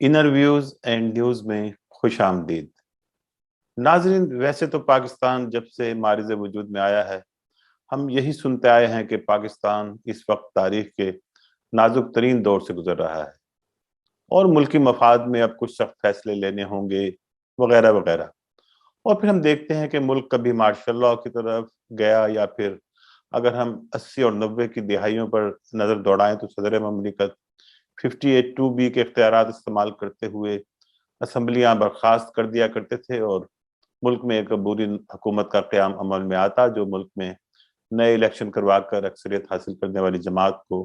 Interviews and news में खुश आमदीद। नाजरीन, वैसे तो पाकिस्तान जब से मारिज वजूद में आया है, हम यही सुनते आए हैं कि पाकिस्तान इस वक्त तारीख के नाजुक तरीन दौर से गुजर रहा है और मुल्की मफाद में अब कुछ सख्त फैसले लेने होंगे, वगैरह वगैरह। और फिर हम देखते हैं कि मुल्क कभी मार्शल लॉ की तरफ गया, या फिर अगर हम 80 और 90 की दिहाइयों पर नजर दौड़ाएं तो सदर ममलिकत 58(2)(b के इख्तियारात इस्तेमाल करते हुए असम्बलियां बर्खास्त कर दिया करते थे और मुल्क में एक अबूरी हुकूमत का क़याम अमल में आता, जो मुल्क में नए इलेक्शन करवा कर अक्सरियत हासिल करने वाली जमात को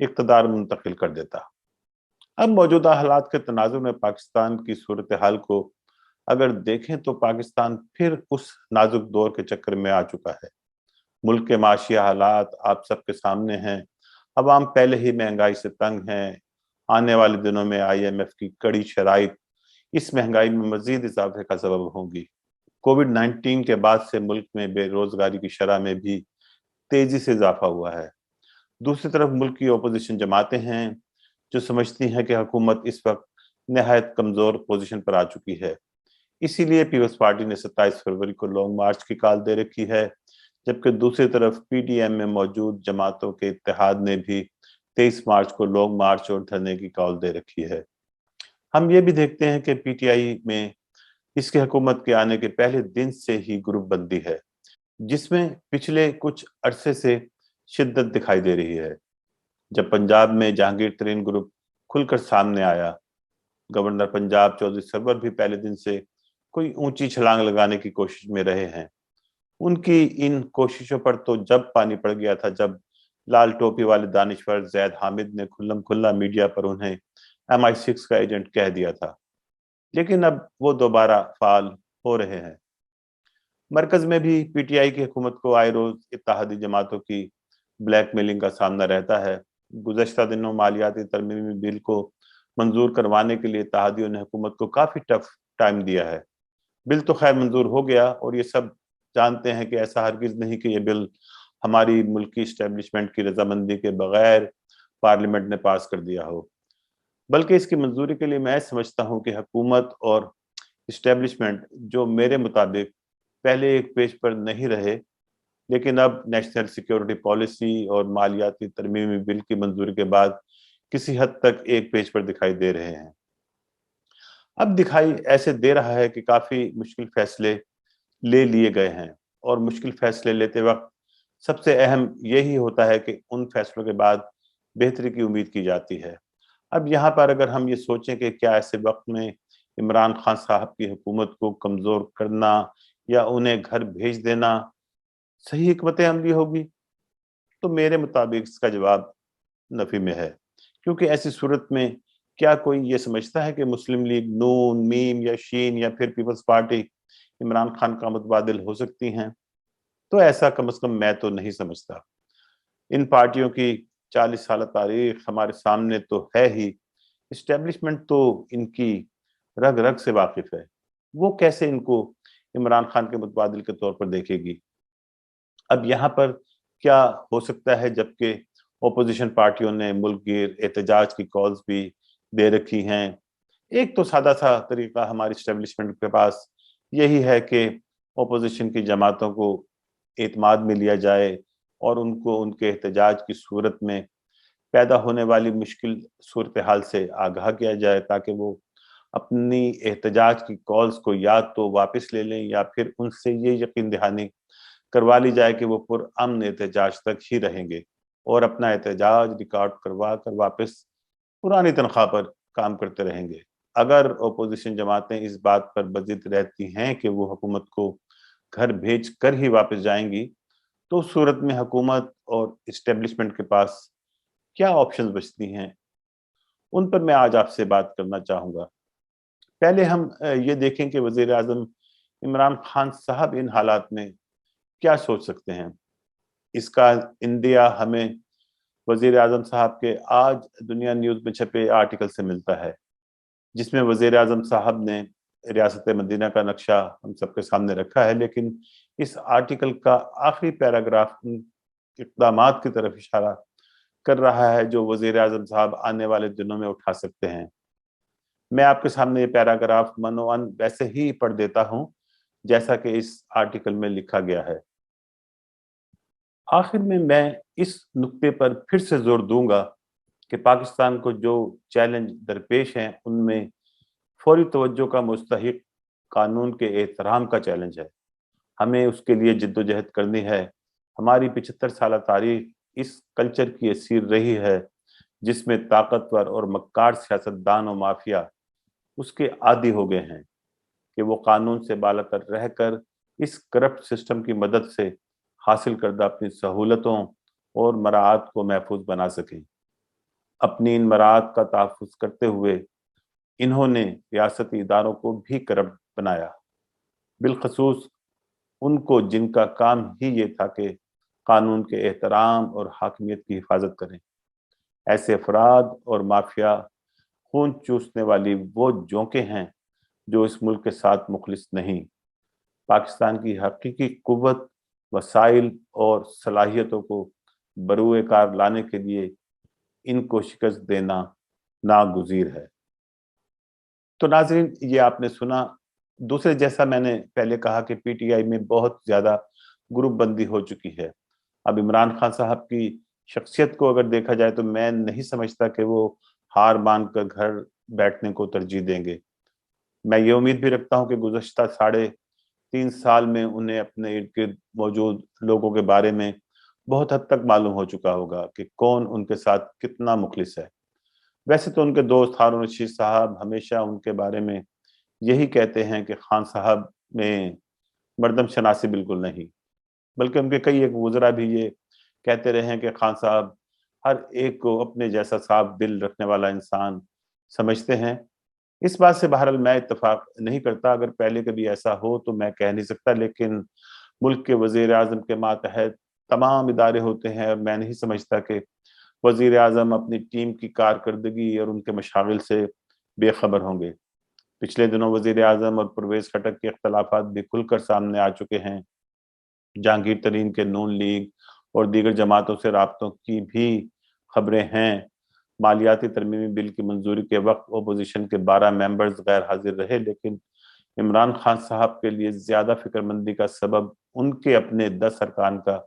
इक़्तिदार मुंतकिल कर देता। अब मौजूदा हालात के तनाजुर में पाकिस्तान की सूरत हाल को अगर देखें तो पाकिस्तान फिर उस नाजुक दौर के चक्कर में आ चुका है। मुल्क के माशी हालात आप सबके सामने हैं। अवाम पहले ही महंगाई से तंग हैं। आने वाले दिनों में IMF की कड़ी शराइत इस महंगाई में मजीद इजाफे का सबब होंगी। कोविड-19 के बाद से मुल्क में बेरोजगारी की शरह में भी तेजी से इजाफा हुआ है। दूसरी तरफ मुल्क की अपोजिशन जमातें हैं जो समझती हैं कि हुकूमत इस वक्त नहायत कमजोर पोजीशन पर आ चुकी है। इसीलिए पीपल्स पार्टी ने 27 फरवरी को लॉन्ग मार्च की कॉल दे रखी है, जबकि दूसरी तरफ PDM में मौजूद जमातों के इत्तेहाद ने भी 23 मार्च को लॉन्ग मार्च और धरने की कॉल दे रखी है। हम ये भी देखते हैं कि PTI में इसके हुकूमत के आने के पहले दिन से ही ग्रुप बंदी है, जिसमें पिछले कुछ अरसे से शिद्दत दिखाई दे रही है। जब पंजाब में जहांगीर तरीन ग्रुप खुलकर सामने आया, गवर्नर पंजाब चौधरी सरवर भी पहले दिन से कोई ऊंची छलांग लगाने की कोशिश में रहे हैं। उनकी इन कोशिशों पर तो जब पानी पड़ गया था, जब लाल टोपी वाले दानिश्वर जैद हामिद ने खुल्लम खुल्ला मीडिया पर उन्हें MI6 का एजेंट कह दिया था। लेकिन अब वो दोबारा फाल हो रहे हैं। मरकज में भी PTI की हुकूमत को आए रोज इत्तेहादी जमातों की ब्लैकमेलिंग का सामना रहता है। गुज़श्ता दिनों मालियाती तरमीमी बिल को मंजूर करवाने के लिए इत्तेहादियों ने हुकूमत को काफी टफ टाइम दिया है। बिल तो खैर मंजूर हो गया और ये सब जानते हैं कि ऐसा हरगिज नहीं कि ये बिल हमारी मुल्की इस्टेब्लिशमेंट की रजामंदी के बगैर पार्लियामेंट ने पास कर दिया हो, बल्कि इसकी मंजूरी के लिए मैं समझता हूँ कि हुकूमत और इस्टेब्लिशमेंट, जो मेरे मुताबिक पहले एक पेज पर नहीं रहे लेकिन अब नेशनल सिक्योरिटी पॉलिसी और मालियाती तरमीमी बिल की मंजूरी के बाद किसी हद तक एक पेज पर दिखाई दे रहे हैं। अब दिखाई ऐसे दे रहा है कि काफी मुश्किल फैसले ले लिए गए हैं और मुश्किल फैसले लेते वक्त सबसे अहम यही होता है कि उन फैसलों के बाद बेहतरी की उम्मीद की जाती है। अब यहाँ पर अगर हम ये सोचें कि क्या ऐसे वक्त में इमरान खान साहब की हुकूमत को कमजोर करना या उन्हें घर भेज देना सही हिकमत अमली होगी, तो मेरे मुताबिक इसका जवाब नफी में है। क्योंकि ऐसी सूरत में क्या कोई ये समझता है कि मुस्लिम लीग, नून, मीम या शीन या फिर पीपल्स पार्टी इमरान खान का मुतबादिल हो सकती हैं? तो ऐसा कम से कम मैं तो नहीं समझता। इन पार्टियों की 40 साल तारीख हमारे सामने तो है ही। इस्टेब्लिशमेंट तो इनकी रग रग से वाकिफ है। वो कैसे इनको इमरान खान के मुतबादिल के तौर पर देखेगी? अब यहाँ पर क्या हो सकता है, जबकि ओपोजिशन पार्टियों ने मुल्क गिर एहतजाज की कॉल्स भी दे रखी हैं। एक तो सादा सा तरीका हमारी इस्टेब्लिशमेंट के पास यही है कि ओपोजिशन की जमातों को एतमाद में लिया जाए और उनको उनके एहतजाज की सूरत में पैदा होने वाली मुश्किल सूरत हाल से आगाह किया जाए, ताकि वो अपनी एहतजाज की कॉल्स को या तो वापस ले लें या फिर उनसे ये यकीन दहानी करवा ली जाए कि वो पुरअमन एहतजाज तक ही रहेंगे और अपना एहतजाज रिकॉर्ड करवा कर वापस पुरानी तनख्वाह पर काम करते रहेंगे। अगर अपोजिशन जमातें इस बात पर बजिद रहती हैं कि वो हुकूमत को घर भेज कर ही वापस जाएंगी, तो उस सूरत में हुकूमत और इस्टेब्लिशमेंट के पास क्या ऑप्शंस बचती हैं, उन पर मैं आज आपसे बात करना चाहूँगा। पहले हम ये देखें कि वज़ीर आज़म इमरान खान साहब इन हालात में क्या सोच सकते हैं। इसका इंदिया हमें वज़ीर आज़म साहब के आज दुनिया न्यूज़ में छपे आर्टिकल से मिलता है, जिसमें वज़ीर आज़म साहब ने रियासत मदीना का नक्शा हम सबके सामने रखा है, लेकिन इस आर्टिकल का आखिरी पैराग्राफ उन इक़दामात की तरफ इशारा कर रहा है जो वज़ीर आज़म साहब आने वाले दिनों में उठा सकते हैं। मैं आपके सामने ये पैराग्राफ मनोअन वैसे ही पढ़ देता हूं जैसा कि इस आर्टिकल में लिखा गया है। आखिर में मैं इस नुक्ते पर फिर से जोर दूंगा कि पाकिस्तान को जो चैलेंज दरपेश हैं उनमें फौरी तवज्जो का मुस्तहिक कानून के एहतराम का चैलेंज है। हमें उसके लिए जिद्दोजहद करनी है। हमारी 75 साल तारीख इस कल्चर की असीर रही है जिसमें ताकतवर और मक्कार सियासतदान और माफिया उसके आदी हो गए हैं कि वो कानून से बालातर रहकर इस करप्ट सिस्टम की मदद से हासिल करदा अपनी सहूलतों और मराआत को महफूज बना सकें। अपनी इन मराआत का तहफ़्फ़ुज़ करते हुए इन्होंने रियासती इदारों को भी करप्ट बनाया, बिलखसूस उनको जिनका काम ही ये था कि कानून के एहतराम और हाकिमियत की हिफाजत करें। ऐसे अफराद और माफिया खून चूसने वाली वो जोंके हैं जो इस मुल्क के साथ मुखलिस नहीं। पाकिस्तान की हकीकी कुव्वत, वसाइल और सलाहियतों को बरूए कार लाने के लिए इनको शिकस्त देना नागुज़ीर है। तो नाज़रीन, ये आपने सुना। दूसरे, जैसा मैंने पहले कहा कि पीटीआई में बहुत ज़्यादा ग्रुप बंदी हो चुकी है। अब इमरान खान साहब की शख्सियत को अगर देखा जाए तो मैं नहीं समझता कि वो हार मानकर घर बैठने को तरजीह देंगे। मैं ये उम्मीद भी रखता हूँ कि गुज़श्ता 3.5 साल में उन्हें अपने इर्द-गिर्द मौजूद लोगों के बारे में बहुत हद तक मालूम हो चुका होगा कि कौन उनके साथ कितना मुखलिस है। वैसे तो उनके दोस्त हारून रशीद साहब हमेशा उनके बारे में यही कहते हैं कि खान साहब में मर्दम शनासी बिल्कुल नहीं, बल्कि उनके कई एक वुज़रा भी ये कहते रहे हैं कि खान साहब हर एक को अपने जैसा साफ दिल रखने वाला इंसान समझते हैं। इस बात से बहरहाल मैं इत्तेफ़ाक नहीं करता। अगर पहले कभी ऐसा हो तो मैं कह नहीं सकता, लेकिन मुल्क के वज़ीर-ए-आज़म के मातहत तमाम इदारे होते हैं और मैं नहीं समझता कि वज़ीर-ए-आज़म अपनी टीम की कारकर्दगी और उनके मशागिल से बेखबर होंगे। पिछले दिनों वज़ीर-ए-आज़म और परवेज़ खटक के इख्तिलाफ़ात भी खुलकर सामने आ चुके हैं। जहांगीर तरीन के नून लीग और दीगर जमातों से राब्तों की भी खबरें हैं। मालियाती तरमीमी बिल की मंजूरी के वक्त अपोजिशन के 12 मेंबर्स गैर हाजिर रहे, लेकिन इमरान खान साहब के लिए ज्यादा फिक्रमंदी का सबब उनके अपने 10 अरकान का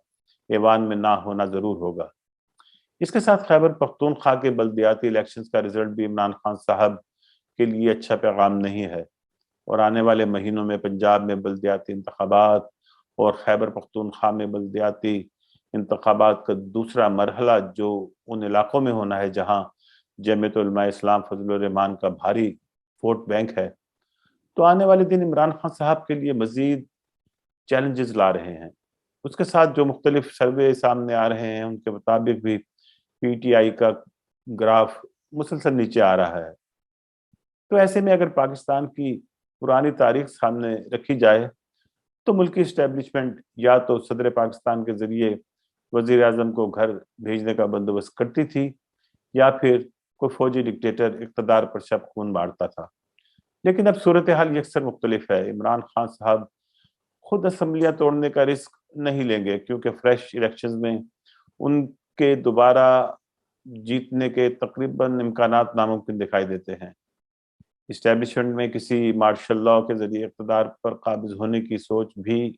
ऐवान में ना होना जरूर होगा। इसके साथ खैबर पख्तूनख्वा के बल्दियाती इलेक्शंस का रिजल्ट भी इमरान खान साहब के लिए अच्छा पैगाम नहीं है और आने वाले महीनों में पंजाब में बल्दियाती इंतखाबात और खैबर पख्तूनख्वा में बल्दियाती इंतखाबात का दूसरा मरहला जो उन इलाकों में होना है जहां जमीयत उलमा इस्लाम फजल रहमान का भारी वोट बैंक है, तो आने वाले दिन इमरान खान साहब के लिए मजीद चैलेंजेस ला रहे हैं। उसके साथ जो मुख्तलिफ सर्वे सामने आ रहे हैं उनके मुताबिक भी पीटीआई का ग्राफ मुसलसल नीचे आ रहा है। तो ऐसे में अगर पाकिस्तान की पुरानी तारीख सामने रखी जाए तो मुल्की इस्टेब्लिशमेंट या तो सदर पाकिस्तान के जरिए वजीर आजम को घर भेजने का बंदोबस्त करती थी या फिर कोई फौजी डिक्टेटर इक़्तिदार पर शब खून बांटता था। लेकिन अब सूरत हाल यकसर मुख्तलिफ है। इमरान खान साहब खुद असम्बलियाँ तोड़ने का रिस्क नहीं लेंगे क्योंकि फ्रेश इलेक्शन में उनके दोबारा जीतने के तकरीबन इम्कानात नामुमकिन दिखाई देते हैं। इस्टेब्लिशमेंट में किसी मार्शल लॉ के जरिए इक़्तिदार पर काबिज होने की सोच भी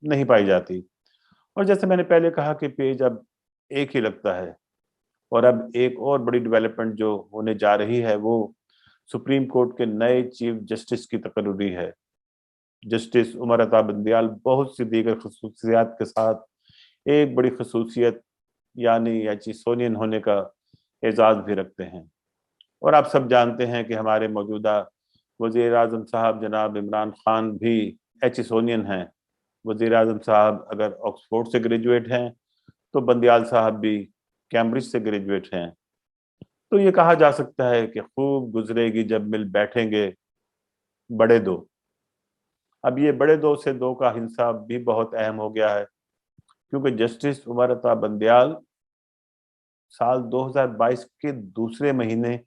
नहीं पाई जाती। और जैसे मैंने पहले कहा कि पेज अब एक ही लगता है। और अब एक और बड़ी डेवलपमेंट जो होने जा रही है वो सुप्रीम कोर्ट के नए चीफ जस्टिस की तकर्री है। जस्टिस उमर अता बंदियाल बहुत सी दीगर खसूसियात के साथ एक बड़ी खसूसियत यानी एचिसोनियन होने का एजाज भी रखते हैं। और आप सब जानते हैं कि हमारे मौजूदा वज़ीर आज़म साहब जनाब इमरान खान भी एचिसोनियन हैं। वज़ीर आज़म साहब अगर ऑक्सफोर्ड से ग्रेजुएट हैं तो बंदियाल साहब भी कैम्ब्रिज से ग्रेजुएट हैं। तो ये कहा जा सकता है कि खूब गुजरेगी जब मिल बैठेंगे बड़े दो। अब ये बड़े दो से दो का हिसाब भी बहुत अहम हो गया है क्योंकि जस्टिस उमर अता बंदियाल साल 2022 के दूसरे महीने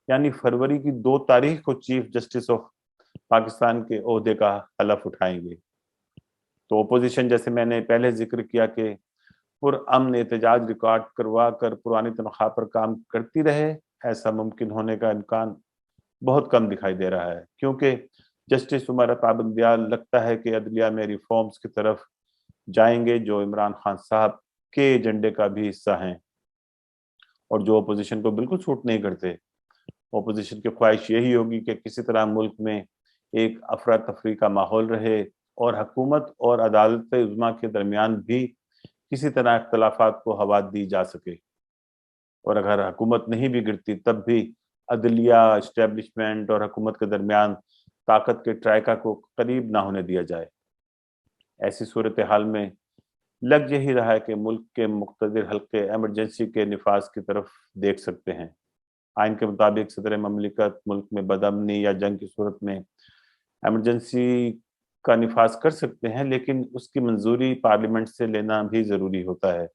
यानी फरवरी की 2 तारीख को चीफ जस्टिस ऑफ पाकिस्तान के ओहदे का हलफ उठाएंगे। तो ओपोजिशन, जैसे मैंने पहले जिक्र किया कि पुरअमन एहतजाज रिकॉर्ड करवा कर पुरानी तनख्वाह पर काम करती रहे, ऐसा मुमकिन होने का इम्कान बहुत कम दिखाई दे रहा है, क्योंकि जस्टिस उमर अता बंदियाल लगता है कि अदलिया में रिफॉर्म्स की तरफ जाएंगे जो इमरान खान साहब के एजेंडे का भी हिस्सा हैं और जो अपोजिशन को बिल्कुल सूट नहीं करते। अपोजिशन की ख्वाहिश यही होगी कि किसी तरह मुल्क में एक अफरा तफरी का माहौल रहे और हुकूमत और अदालत उज़्मा के दरमियान भी किसी तरह इख्तलाफात को हवा दी जा सके, और अगर हुकूमत नहीं भी गिरती तब भी अदलिया, इस्टेब्लिशमेंट और हुकूमत के दरमियान ताकत के ट्रायका को करीब ना होने दिया जाए। ऐसी सूरत हाल में लग यही रहा है कि मुल्क के मुख्तदिर हल्के एमरजेंसी के निफाज की तरफ देख सकते हैं। आइन के मुताबिक सदर ममलिकत मुल्क में बदअमनी या जंग की सूरत में एमरजेंसी का निफाज कर सकते हैं, लेकिन उसकी मंजूरी पार्लियामेंट से लेना भी जरूरी होता है।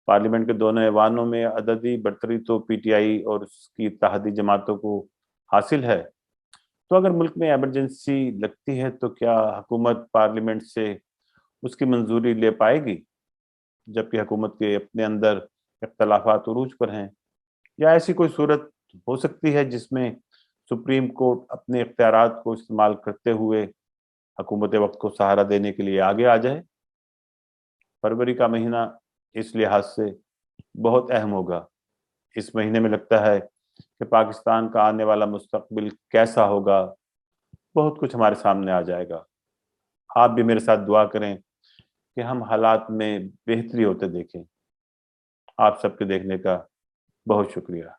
पार्लियामेंट के दोनों ऐवानों में अददी बढ़तरी तो पीटीआई और उसकी इत्तेहादी जमातों को हासिल है। तो अगर मुल्क में एमरजेंसी लगती है तो क्या हुकूमत पार्लियामेंट से उसकी मंजूरी ले पाएगी, जबकि हुकूमत के अपने अंदर इख्तलाफात उरूज पर हैं? या ऐसी कोई सूरत हो सकती है जिसमें सुप्रीम कोर्ट अपने इख्तियारात को इस्तेमाल करते हुए हुकूमत वक्त को सहारा देने के लिए आगे आ जाए? फरवरी का महीना इस लिहाज से बहुत अहम होगा। इस महीने में लगता है कि पाकिस्तान का आने वाला मुस्तकबिल कैसा होगा, बहुत कुछ हमारे सामने आ जाएगा। आप भी मेरे साथ दुआ करें कि हम हालात में बेहतरी होते देखें। आप सबके देखने का बहुत शुक्रिया।